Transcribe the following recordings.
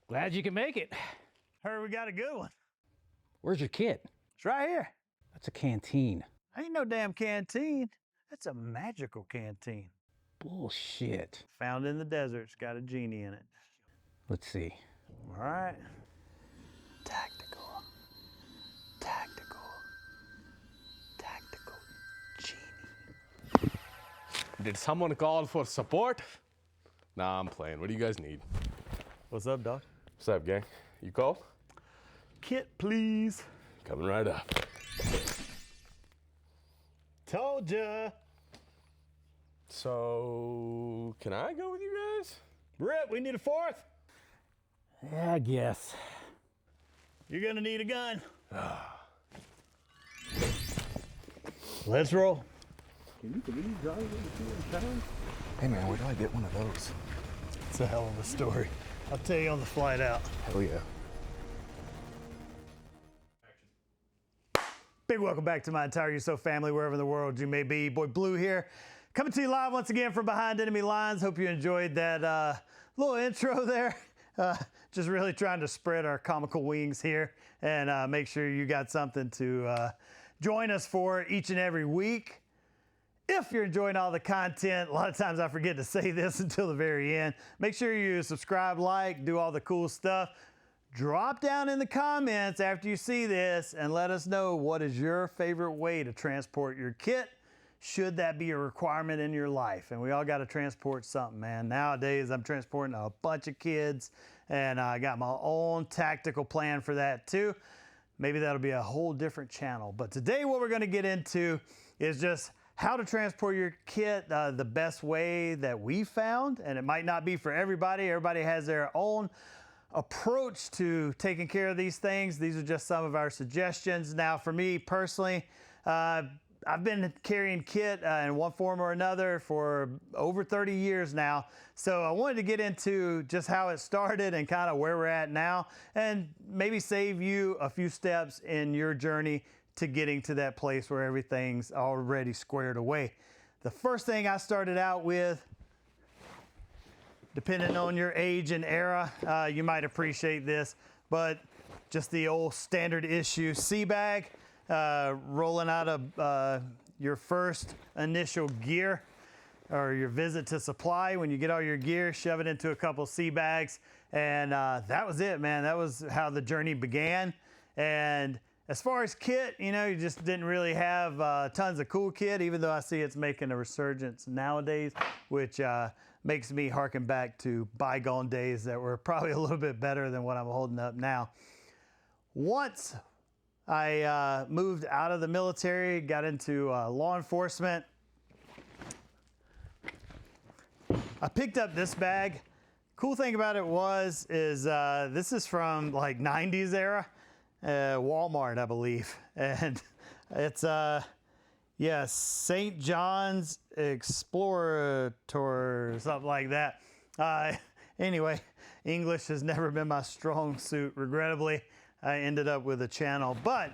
Glad you can make it. Heard we got a good one. Where's your kit? It's right here. That's a canteen. Ain't no damn canteen. That's a magical canteen. Bullshit. Found in the desert. It's got a genie in it. Let's see. All right. Tactical. Tactical. Tactical genie. Did someone call for support? Nah, I'm playing. What do you guys need? What's up, dog? What's up, gang? You call? Kit, please. Coming right up. Told ya. So, can I go with you guys? Rip, we need a fourth. Yeah, I guess. You're gonna need a gun. Let's roll. Can you believe driving in town? Hey man, where do I get one of those? It's a hell of a story. I'll tell you on the flight out. Hell yeah. Big welcome back to my entire USOW family, wherever in the world you may be. Boy Blue here, coming to you live once again from behind enemy lines. Hope you enjoyed that little intro there. Just really trying to spread our comical wings here and make sure you got something to join us for each and every week. If you're enjoying all the content, a lot of times I forget to say this until the very end. Make sure you subscribe, like, do all the cool stuff. Drop down in the comments after you see this and let us know what is your favorite way to transport your kit, should that be a requirement in your life. And we all got to transport something, man. Nowadays, I'm transporting a bunch of kids, and I got my own tactical plan for that too. Maybe that'll be a whole different channel. But today what we're going to get into is just how to transport your kit the best way that we found. And it might not be for everybody. Everybody has their own approach to taking care of these things. These are just some of our suggestions. Now, for me personally, I've been carrying kit in one form or another for over 30 years now. So I wanted to get into just how it started and kind of where we're at now, and maybe save you a few steps in your journey to getting to that place where everything's already squared away. The first thing I started out with, depending on your age and era, you might appreciate this, but just the old standard issue sea bag, rolling out of your first initial gear or your visit to supply. When you get all your gear, shove it into a couple sea bags, and that was it, man. That was how the journey began. And as far as kit, you know, you just didn't really have tons of cool kit, even though I see it's making a resurgence nowadays, which makes me harken back to bygone days that were probably a little bit better than what I'm holding up now. Once I moved out of the military, got into law enforcement, I picked up this bag. Cool thing about it is this is from like 90s era. Walmart, I believe, and it's yeah, St. John's Explorator, something like that. Anyway, English has never been my strong suit. Regrettably, I ended up with a channel, but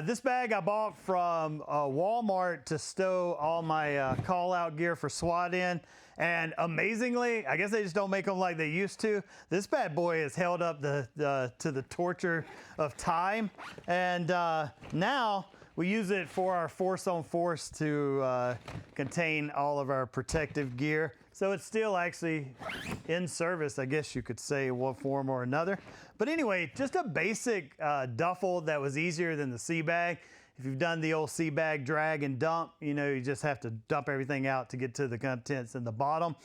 this bag I bought from Walmart to stow all my call-out gear for SWAT in. And amazingly, I guess they just don't make them like they used to. This bad boy is held up to the torture of time. And now we use it for our force on force to contain all of our protective gear. So it's still actually in service, I guess you could say, in one form or another. But anyway, just a basic duffel that was easier than the sea bag. If you've done the old sea bag drag and dump, you know, you just have to dump everything out to get to the contents in the bottom.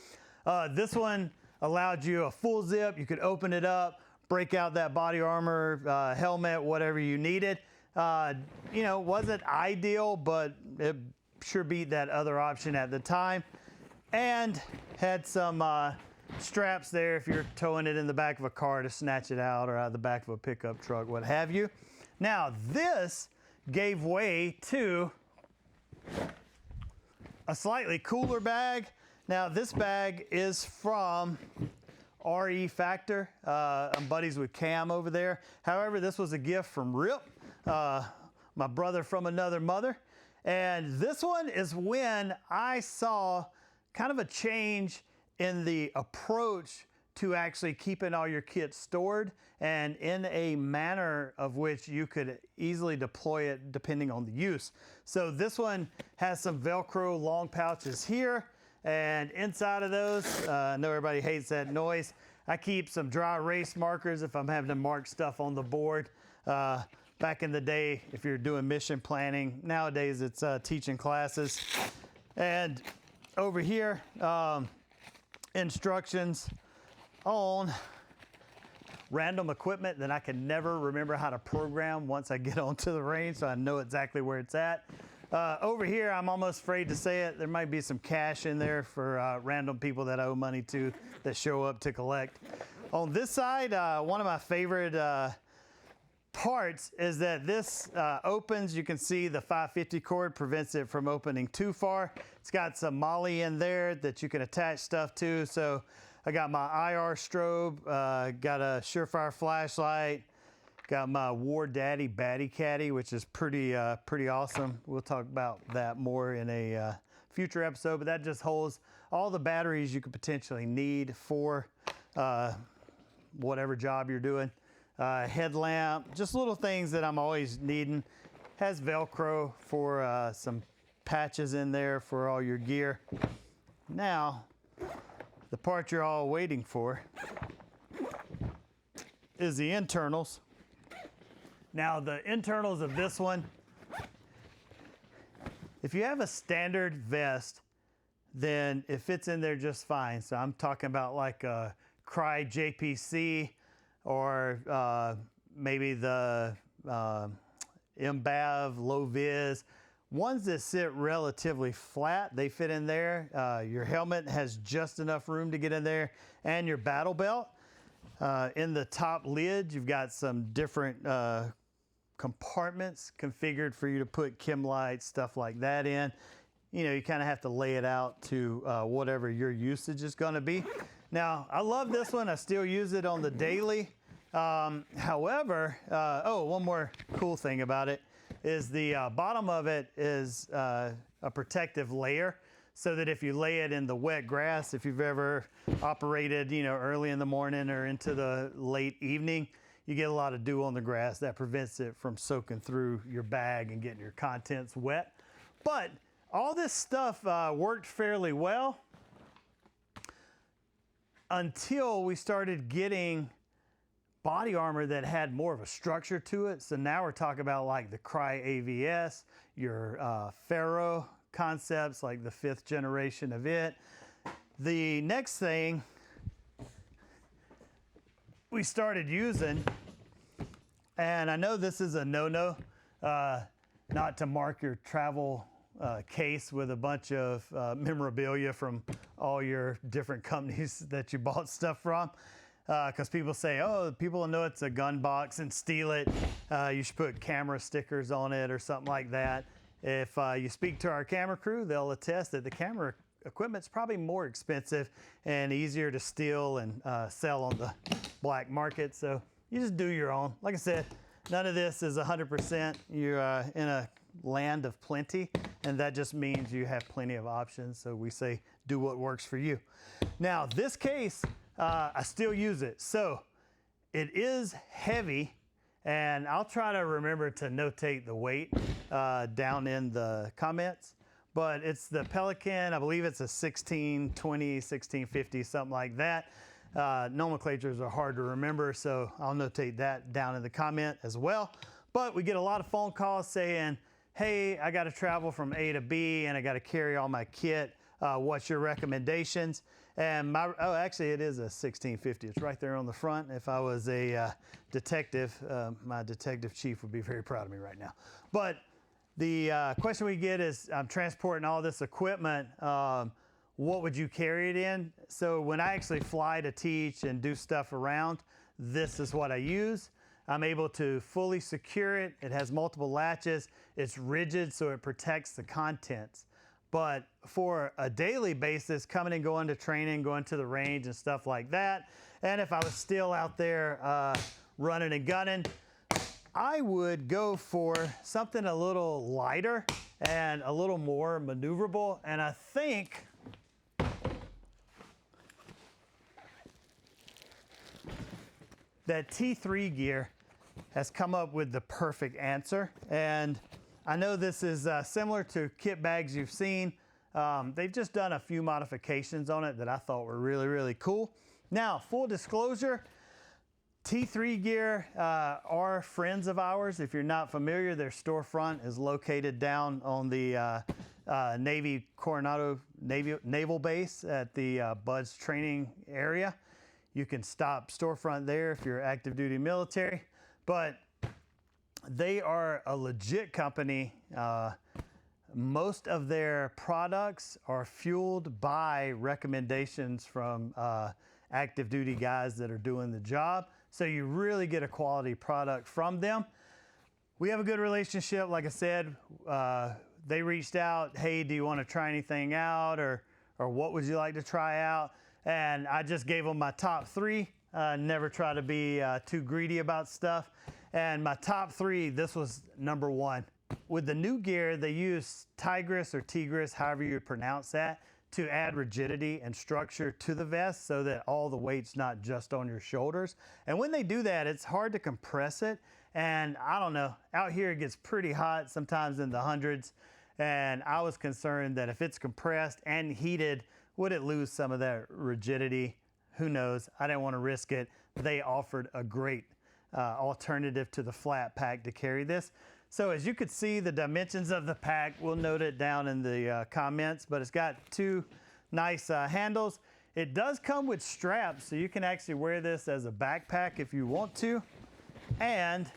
This one allowed you a full zip. You could open it up, break out that body armor, helmet, whatever you needed. You know, wasn't ideal, but it sure beat that other option at the time. And had some straps there if you're towing it in the back of a car to snatch it out, or out of the back of a pickup truck, what have you. Now this gave way to a slightly cooler bag. Now this bag is from RE Factor. I'm buddies with Cam over there. However, this was a gift from Rip, my brother from another mother. And this one is when I saw kind of a change in the approach to actually keeping all your kits stored and in a manner of which you could easily deploy it depending on the use. So this one has some Velcro long pouches here, and inside of those, I know everybody hates that noise, I keep some dry erase markers if I'm having to mark stuff on the board. Back in the day, if you're doing mission planning, nowadays it's teaching classes. And over here, instructions on random equipment that I can never remember how to program once I get onto the range, so I know exactly where it's at. Over here, I'm almost afraid to say it, there might be some cash in there for random people that I owe money to that show up to collect. On this side, one of my favorite parts is that this opens. You can see the 550 cord prevents it from opening too far. It's got some molly in there that you can attach stuff to. So I got my IR strobe, got a Surefire flashlight, got my War Daddy Batty Caddy, which is pretty awesome. We'll talk about that more in a future episode, but that just holds all the batteries you could potentially need for whatever job you're doing. Headlamp, just little things that I'm always needing. Has Velcro for some patches in there for all your gear. Now, the part you're all waiting for is the internals. Now, the internals of this one, if you have a standard vest, then it fits in there just fine. So I'm talking about like a Cry JPC, or maybe the MBAV, low vis. Ones that sit relatively flat, they fit in there. Your helmet has just enough room to get in there, and your battle belt. In the top lid, you've got some different compartments configured for you to put chem lights, stuff like that in. You know, you kind of have to lay it out to whatever your usage is going to be. Now, I love this one. I still use it on the daily. However, one more cool thing about it is the bottom of it is a protective layer, so that if you lay it in the wet grass, if you've ever operated, you know, early in the morning or into the late evening, you get a lot of dew on the grass. That prevents it from soaking through your bag and getting your contents wet. But all this stuff worked fairly well until we started getting body armor that had more of a structure to it. So now we're talking about like the Cry AVS, your Ferro concepts, like the 5th generation of it. The next thing we started using, and I know this is a no-no, not to mark your travel case with a bunch of memorabilia from all your different companies that you bought stuff from. Because people say, oh, people know it's a gun box and steal it. You should put camera stickers on it or something like that. If you speak to our camera crew, they'll attest that the camera equipment's probably more expensive and easier to steal and sell on the black market. So you just do your own. Like I said, none of this is 100%. You're in a land of plenty, and that just means you have plenty of options. So we say, do what works for you. Now, this case, I still use it. So it is heavy, and I'll try to remember to notate the weight down in the comments. But it's the Pelican, I believe it's a 1620, 1650, something like that. Nomenclatures are hard to remember, so I'll notate that down in the comment as well. But we get a lot of phone calls saying, hey, I got to travel from A to B and I got to carry all my kit. What's your recommendations? And actually it is a 1650. It's right there on the front. If I was a detective, my detective chief would be very proud of me right now. But the question we get is, I'm transporting all this equipment. What would you carry it in? So when I actually fly to teach and do stuff around, this is what I use. I'm able to fully secure it. It has multiple latches. It's rigid, so it protects the contents. But for a daily basis, coming and going to training, going to the range and stuff like that, and if I was still out there running and gunning, I would go for something a little lighter and a little more maneuverable. And I think that T3 gear has come up with the perfect answer. And I know this is similar to kit bags you've seen. They've just done a few modifications on it that I thought were really, really cool. Now, full disclosure, T3 gear are friends of ours. If you're not familiar, their storefront is located down on the Navy Coronado Naval Base at the Buds training area. You can stop storefront there if you're active duty military, but they are a legit company. Most of their products are fueled by recommendations from active duty guys that are doing the job. So you really get a quality product from them. We have a good relationship. Like I said, they reached out, hey, do you want to try anything out, or what would you like to try out? And I just gave them my top 3. Never try to be too greedy about stuff. And my top 3, this was number 1. With the new gear, they use Tigris or Tigris, however you pronounce that, to add rigidity and structure to the vest so that all the weight's not just on your shoulders. And when they do that, it's hard to compress it. And I don't know, out here it gets pretty hot, sometimes in the hundreds. And I was concerned that if it's compressed and heated, would it lose some of that rigidity? Who knows? I didn't want to risk it. They offered a great alternative to the flat pack to carry this. So as you could see, the dimensions of the pack, we'll note it down in the comments, but it's got 2 nice handles. It does come with straps, so you can actually wear this as a backpack if you want to. And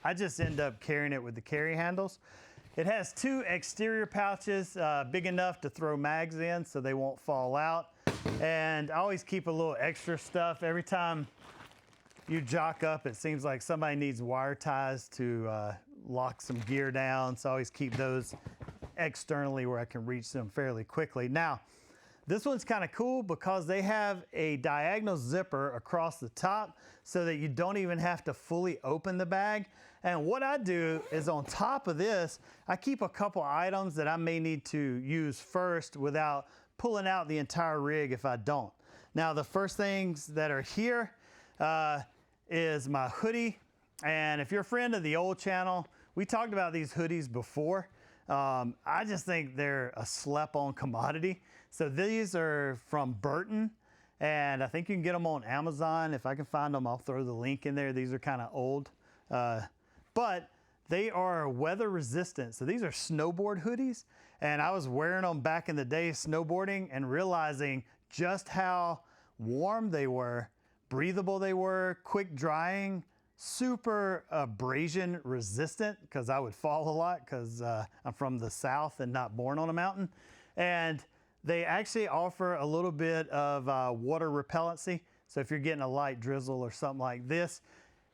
I just end up carrying it with the carry handles. It has 2 exterior pouches, big enough to throw mags in so they won't fall out. And I always keep a little extra stuff. Every time you jock up, it seems like somebody needs wire ties to lock some gear down. So I always keep those externally where I can reach them fairly quickly. Now, this one's kind of cool because they have a diagonal zipper across the top so that you don't even have to fully open the bag. And what I do is on top of this, I keep a couple items that I may need to use first without pulling out the entire rig if I don't. Now, the first things that are here is my hoodie. And if you're a friend of the old channel, we talked about these hoodies before. I just think they're a slept-on commodity. So these are from Burton, and I think you can get them on Amazon. If I can find them, I'll throw the link in there. These are kind of old, but they are weather resistant. So these are snowboard hoodies, and I was wearing them back in the day snowboarding and realizing just how warm they were, breathable they were, quick drying, super abrasion resistant, because I would fall a lot because I'm from the South and not born on a mountain. And they actually offer a little bit of water repellency. So if you're getting a light drizzle or something like this.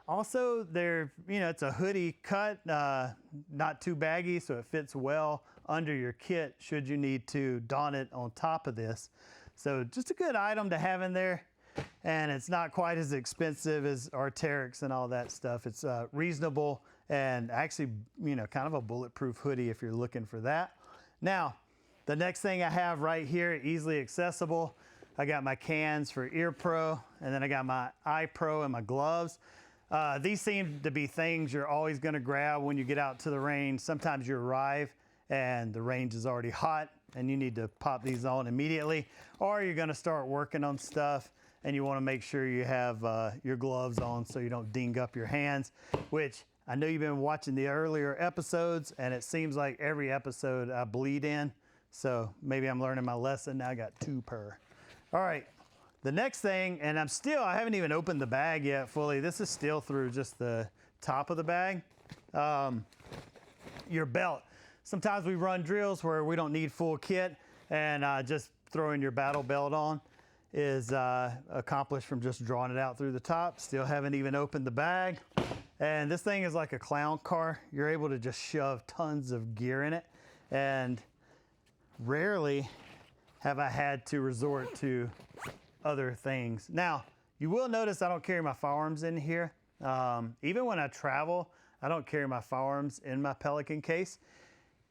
Also, they're, it's a hoodie cut, not too baggy, so it fits well under your kit should you need to don it on top of this. So just a good item to have in there. And it's not quite as expensive as Arc'teryx and all that stuff. It's reasonable and actually, kind of a bulletproof hoodie if you're looking for that. Now, the next thing I have right here, easily accessible. I got my cans for Ear Pro, and then I got my Eye Pro and my gloves. These seem to be things you're always gonna grab when you get out to the range. Sometimes you arrive and the range is already hot and you need to pop these on immediately, or you're gonna start working on stuff and you wanna make sure you have your gloves on so you don't ding up your hands, which I know you've been watching the earlier episodes and it seems like every episode I bleed in. So maybe I'm learning my lesson. Now I got 2 per. All right, the next thing, and I haven't even opened the bag yet fully. This is still through just the top of the bag. Your belt. Sometimes we run drills where we don't need full kit, and just throwing your battle belt on is accomplished from just drawing it out through the top. Still haven't even opened the bag. And this thing is like a clown car. You're able to just shove tons of gear in it. And rarely have I had to resort to other things. Now, you will notice I don't carry my firearms in here. Even when I travel, I don't carry my firearms in my Pelican case.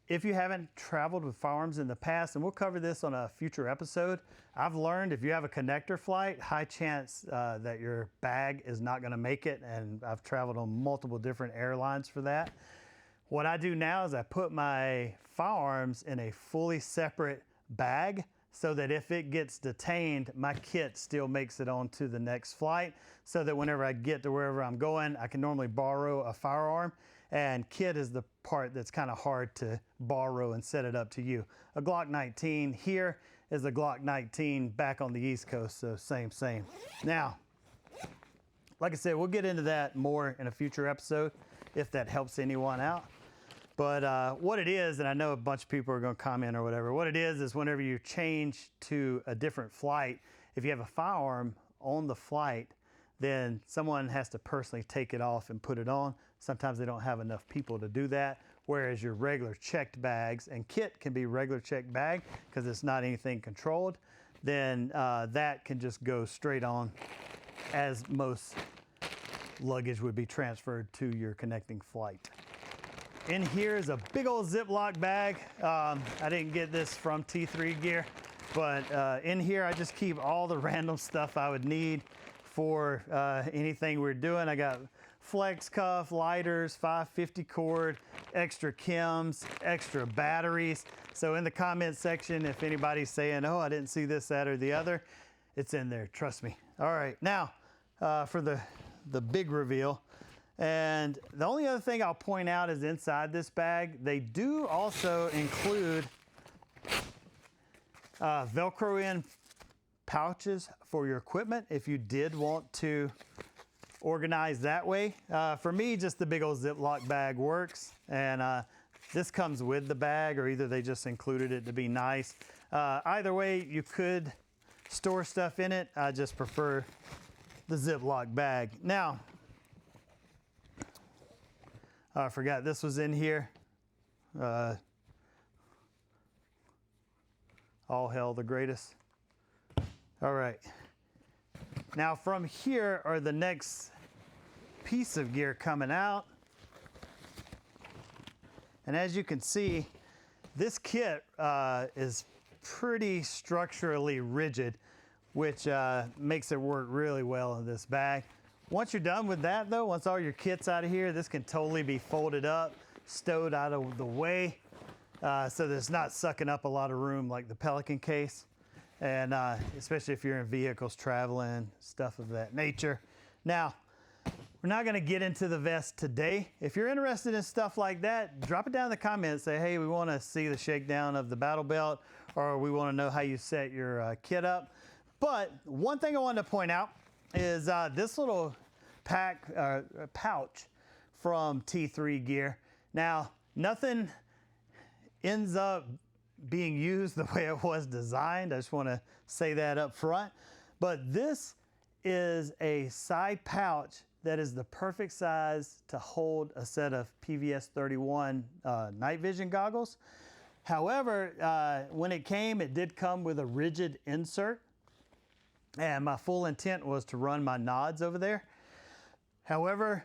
if you haven't traveled with firearms in the past, and we'll cover this on a future episode, I've learned if you have a connector flight, high chance that your bag is not gonna make it, and I've traveled on multiple different airlines for that. What I do now is I put my firearms in a fully separate bag so that if it gets detained, my kit still makes it onto the next flight, so that whenever I get to wherever I'm going, I can normally borrow a firearm, and kit is the part that's kind of hard to borrow and set it up to you. A Glock 19 here is a Glock 19 back on the East Coast, so same. Now, like I said, we'll get into that more in a future episode if that helps anyone out. But what it is, and I know a bunch of people are going to comment or whatever, what it is whenever you change to a different flight, if you have a firearm on the flight, then someone has to personally take it off and put it on. Sometimes they don't have enough people to do that, whereas your regular checked bags, and kit can be regular checked bag because it's not anything controlled, then that can just go straight on as most luggage would be transferred to your connecting flight. In here is a big old Ziploc bag. I didn't get this from T3 Gear, but in here I just keep all the random stuff I would need for anything we're doing. I got flex cuff, lighters, 550 cord, extra chems, extra batteries. So in the comment section, if anybody's saying, oh, I didn't see this, that, or the other, it's in there, trust me. All right, now for the big reveal. And the only other thing I'll point out is inside this bag, they do also include Velcro in pouches for your equipment if you did want to organize that way. For me, just the big old Ziploc bag works, and this comes with the bag, or either they just included it to be nice. Either way, you could store stuff in it. I just prefer the Ziploc bag. Now, I forgot this was in here. All hell the greatest. All right. Now from here are the next piece of gear coming out. And as you can see, this kit is pretty structurally rigid, which makes it work really well in this bag. Once you're done with that though, once all your kit's out of here, this can totally be folded up, stowed out of the way, so that it's not sucking up a lot of room like the Pelican case. And especially if you're in vehicles traveling, stuff of that nature. Now, we're not gonna get into the vest today. If you're interested in stuff like that, drop it down in the comments. Say, hey, we wanna see the shakedown of the battle belt, or we wanna know how you set your kit up. But one thing I wanted to point out is this little pouch from T3 Gear. Now, nothing ends up being used the way it was designed. I just want to say that up front. But this is a side pouch that is the perfect size to hold a set of PVS 31 night vision goggles. However, when it came, it did come with a rigid insert, and my full intent was to run my nods over there. However,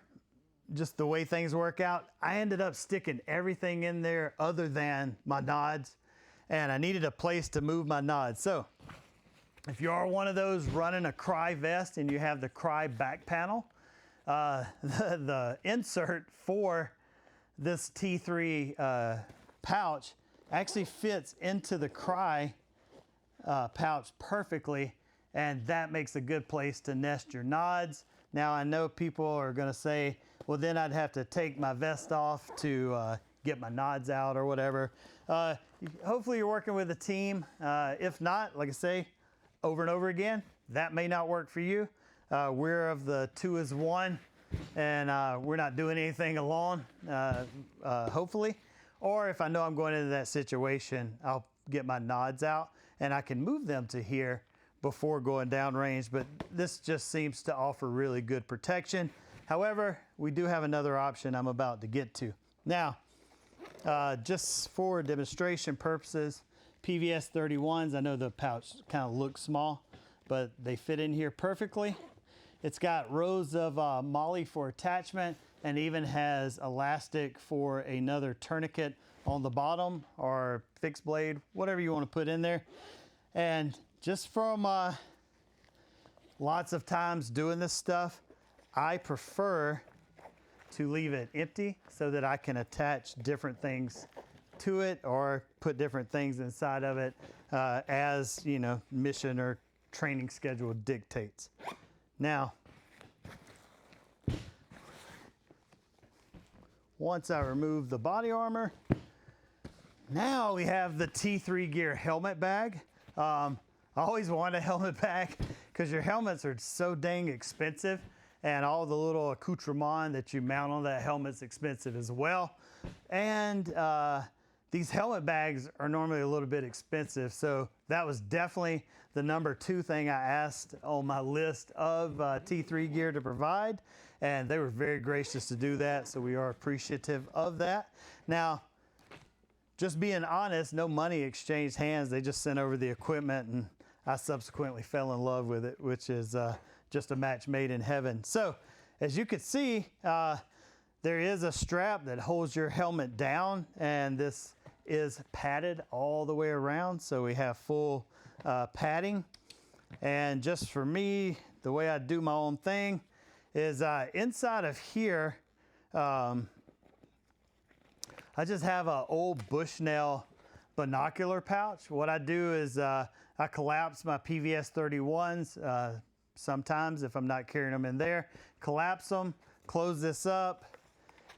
just the way things work out, I ended up sticking everything in there other than my nods, and I needed a place to move my nods. So if you are one of those running a Cry vest and you have the Cry back panel, the insert for this T3 pouch actually fits into the Cry pouch perfectly, and that makes a good place to nest your nods. Now I know people are gonna say, well then I'd have to take my vest off to get my nods out or whatever. Hopefully you're working with a team. If not, like I say, over and over again, that may not work for you. We're of the 2 as 1, and we're not doing anything alone, hopefully. Or if I know I'm going into that situation, I'll get my nods out and I can move them to here before going downrange, but this just seems to offer really good protection. However, we do have another option I'm about to get to. Now, just for demonstration purposes, PVS 31s, I know the pouch kind of looks small, but they fit in here perfectly. It's got rows of MOLLE for attachment. and even has elastic for another tourniquet on the bottom or fixed blade, whatever you want to put in there. And just from lots of times doing this stuff, I prefer to leave it empty so that I can attach different things to it or put different things inside of it as, you know, mission or training schedule dictates. Now, once I remove the body armor, now we have the T3 Gear helmet bag. I always wanted a helmet bag because your helmets are so dang expensive, and all the little accoutrement that you mount on that helmet's expensive as well. And these helmet bags are normally a little bit expensive, so that was definitely the number 2 thing I asked on my list of T3 Gear to provide, and they were very gracious to do that, so we are appreciative of that. Now, just being honest, no money exchanged hands. They just sent over the equipment, and I subsequently fell in love with it, which is just a match made in heaven. So, as you can see, there is a strap that holds your helmet down, and this is padded all the way around, so we have full padding. And just for me, the way I do my own thing is inside of here, I just have an old Bushnell binocular pouch. What I do is I collapse my PVS 31s sometimes if I'm not carrying them in there. Collapse them, close this up,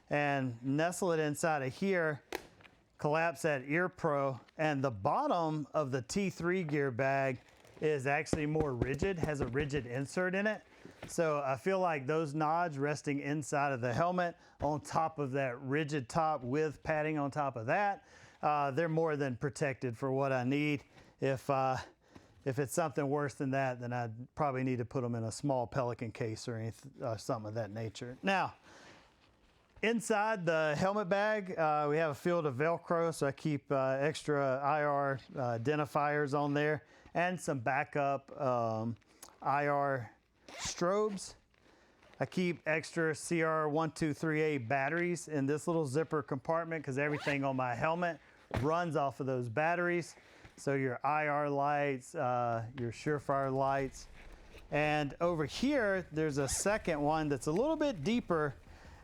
and nestle it inside of here. Collapse that ear pro, and the bottom of the T3 Gear bag is actually more rigid, has a rigid insert in it. So I feel like those nods resting inside of the helmet on top of that rigid top with padding on top of that, they're more than protected for what I need. If it's something worse than that, then I'd probably need to put them in a small Pelican case or anything, something of that nature. Now, inside the helmet bag, we have a field of Velcro, so I keep extra IR identifiers on there and some backup IR strobes. I keep extra CR1238 batteries in this little zipper compartment because everything on my helmet runs off of those batteries. So your IR lights, your Surefire lights. And over here, there's a second one that's a little bit deeper,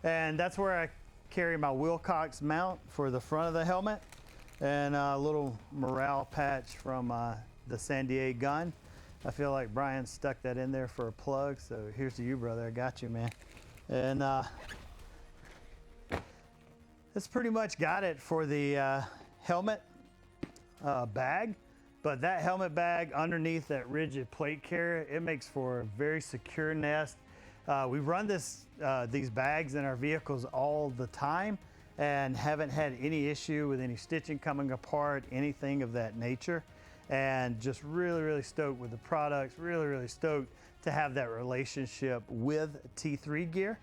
and that's where I carry my Wilcox mount for the front of the helmet, and a little morale patch from the San Diego gun. I feel like Brian stuck that in there for a plug, so here's to you, brother. I got you, man. And that's pretty much got it for the helmet bag. But that helmet bag underneath that rigid plate carrier, it makes for a very secure nest. We run these bags in our vehicles all the time and haven't had any issue with any stitching coming apart, anything of that nature. And just really, really stoked with the products, really, really stoked to have that relationship with T3 Gear.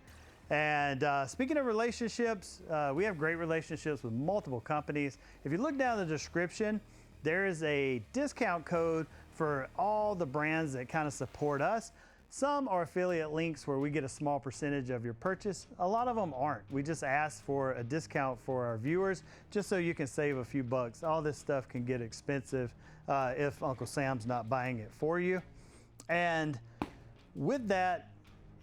And speaking of relationships, we have great relationships with multiple companies. If you look down the description, there is a discount code for all the brands that kind of support us. Some are affiliate links where we get a small percentage of your purchase. A lot of them aren't. We just ask for a discount for our viewers just so you can save a few bucks. All this stuff can get expensive if Uncle Sam's not buying it for you. And with that,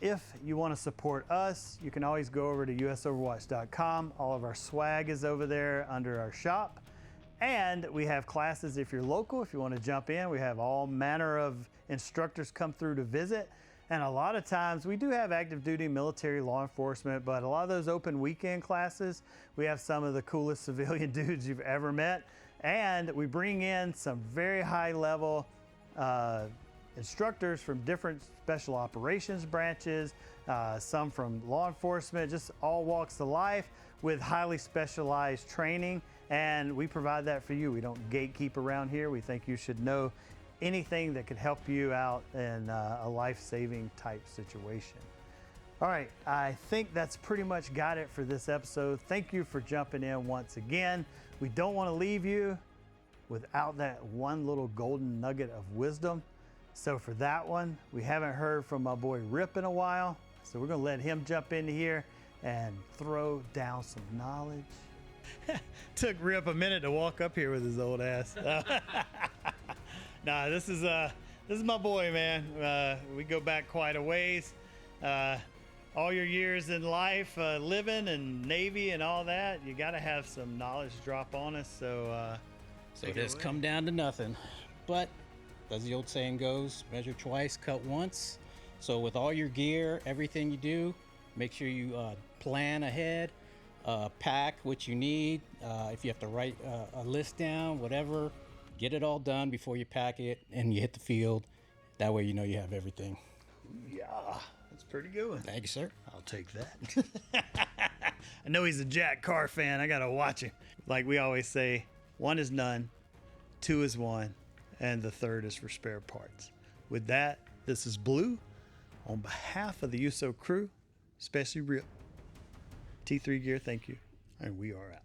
if you want to support us, you can always go over to usoverwatch.com. All of our swag is over there under our shop. And we have classes if you're local, if you want to jump in. We have all manner of instructors come through to visit. And a lot of times we do have active duty military law enforcement, but a lot of those open weekend classes, we have some of the coolest civilian dudes you've ever met. And we bring in some very high level instructors from different special operations branches, some from law enforcement, just all walks of life with highly specialized training. And we provide that for you. We don't gatekeep around here. We think you should know anything that could help you out in a life-saving type situation. All right, I think that's pretty much got it for this episode. Thank you for jumping in once again. We don't want to leave you without that one little golden nugget of wisdom. So for that one, we haven't heard from my boy Rip in a while. So we're going to let him jump into here and throw down some knowledge. Took Rip a minute to walk up here with his old ass. Nah, this is my boy, man. We go back quite a ways. All your years in life, living and Navy and all that, you got to have some knowledge drop on us. So It has come down to nothing. But as the old saying goes, measure twice, cut once. So with all your gear, everything you do, make sure you plan ahead, pack what you need. If you have to write a list down, whatever, get it all done before you pack it and you hit the field. That way you know you have everything. yeah, that's a pretty good one. Thank you, sir. I'll take that. I know he's a Jack Carr fan. I got to watch him. Like we always say, 1 is none, 2 is 1, and the 3rd is for spare parts. With that, this is Blue. On behalf of the USOW crew, especially Rip, T3 Gear, thank you. And we are out.